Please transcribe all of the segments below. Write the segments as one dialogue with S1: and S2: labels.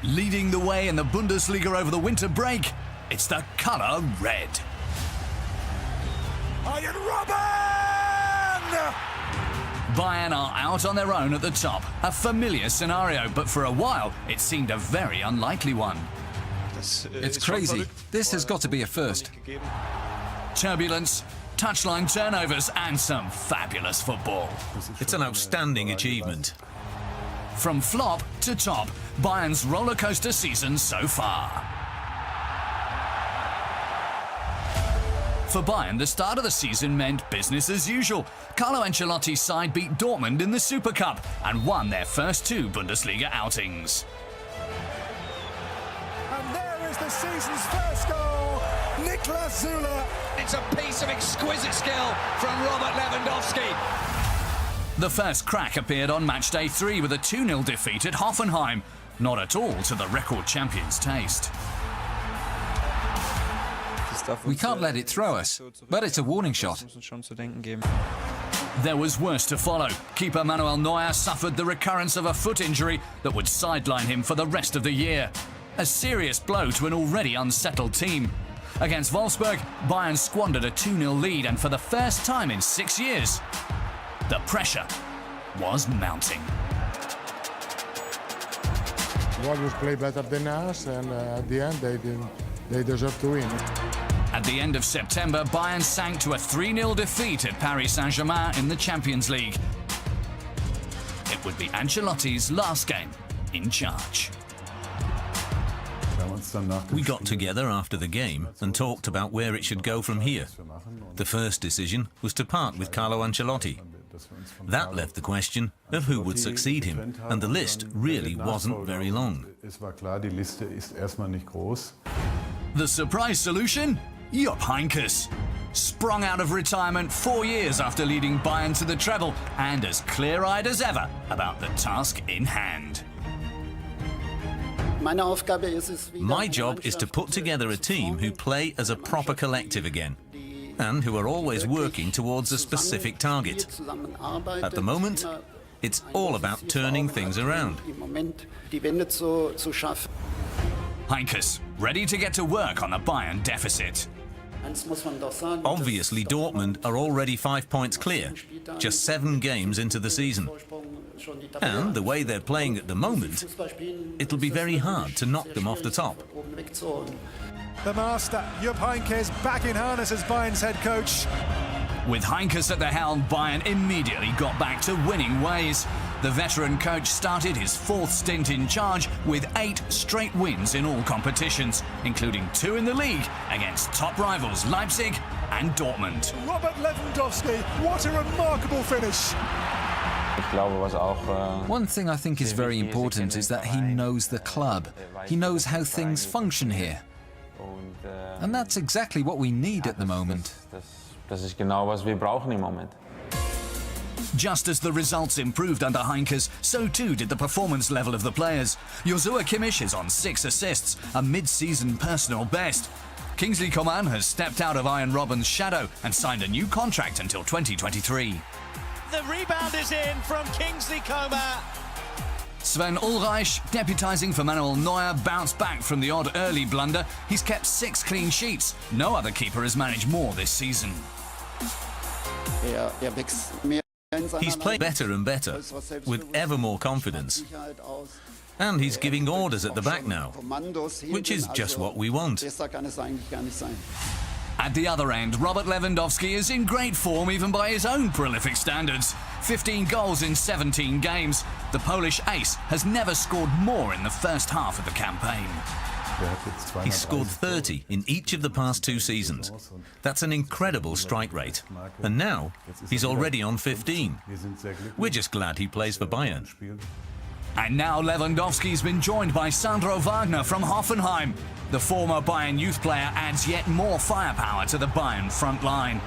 S1: Leading the way in the Bundesliga over the winter break, it's the colour red.
S2: Bayern Robben!
S1: Bayern are out on their own at the top. A familiar scenario, but for a while it seemed a very unlikely one.
S3: It's crazy. This has got to be a first.
S1: Turbulence, touchline turnovers and some fabulous football.
S4: It's an outstanding achievement.
S1: From flop to top, Bayern's rollercoaster season so far. For Bayern, the start of the season meant business as usual. Carlo Ancelotti's side beat Dortmund in the Super Cup and won their first 2 Bundesliga outings.
S2: And there is the season's first goal, Niklas Zula.
S5: It's a piece of exquisite skill from Robert Lewandowski.
S1: The first crack appeared on matchday 3 with a 2-0 defeat at Hoffenheim. Not at all to the record champions' taste.
S3: We can't let it throw us, but it's a warning shot.
S1: There was worse to follow. Keeper Manuel Neuer suffered the recurrence of a foot injury that would sideline him for the rest of the year. A serious blow to an already unsettled team. Against Wolfsburg, Bayern squandered a 2-0 lead, and for the first time in 6 years, the pressure was mounting.
S6: Wolves play better than us, and at the end they deserve to win.
S1: At the end of September, Bayern sank to a 3-0 defeat at Paris Saint-Germain in the Champions League. It would be Ancelotti's last game in charge.
S4: We got together after the game and talked about where it should go from here. The first decision was to part with Carlo Ancelotti. That left the question of who would succeed him, and the list really wasn't very long.
S1: The surprise solution? Jupp Heynckes. Sprung out of retirement 4 years after leading Bayern to the treble, and as clear-eyed as ever about the task in hand.
S4: My job is to put together a team who play as a proper collective again, and who are always working towards a specific target. At the moment, it's all about turning things around.
S1: Heynckes, ready to get to work on the Bayern deficit.
S4: Obviously, Dortmund are already 5 points clear, just 7 games into the season. And the way they're playing at the moment, it'll be very hard to knock them off the top.
S2: The master, Jupp Heynckes, back in harness as Bayern's head coach.
S1: With Heynckes at the helm, Bayern immediately got back to winning ways. The veteran coach started his 4th stint in charge with 8 straight wins in all competitions, including 2 in the league against top rivals Leipzig and Dortmund.
S2: Robert Lewandowski, what a remarkable finish.
S3: One thing I think is very important is that he knows the club. He knows how things function here. And that's exactly what we need at the moment.
S1: Just as the results improved under Heynckes, so too did the performance level of the players. Joshua Kimmich is on 6 assists, a mid-season personal best. Kingsley Coman has stepped out of Arjen Robben's shadow and signed a new contract until 2023.
S5: The rebound is in from Kingsley Coman.
S1: Sven Ulreich, deputising for Manuel Neuer, bounced back from the odd early blunder. He's kept 6 clean sheets. No other keeper has managed more this season.
S4: He's played better and better, with ever more confidence. And he's giving orders at the back now, which is just what we want.
S1: At the other end, Robert Lewandowski is in great form even by his own prolific standards. 15 goals in 17 games. The Polish ace has never scored more in the first half of the campaign.
S4: He's scored 30 in each of the past 2 seasons. That's an incredible strike rate. And now, he's already on 15. We're just glad he plays for Bayern.
S1: And now Lewandowski's been joined by Sandro Wagner from Hoffenheim. The former Bayern youth player adds yet more firepower to the Bayern front line.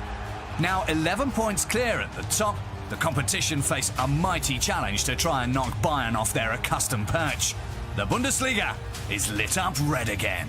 S1: Now 11 points clear at the top, the competition face a mighty challenge to try and knock Bayern off their accustomed perch. The Bundesliga is lit up red again.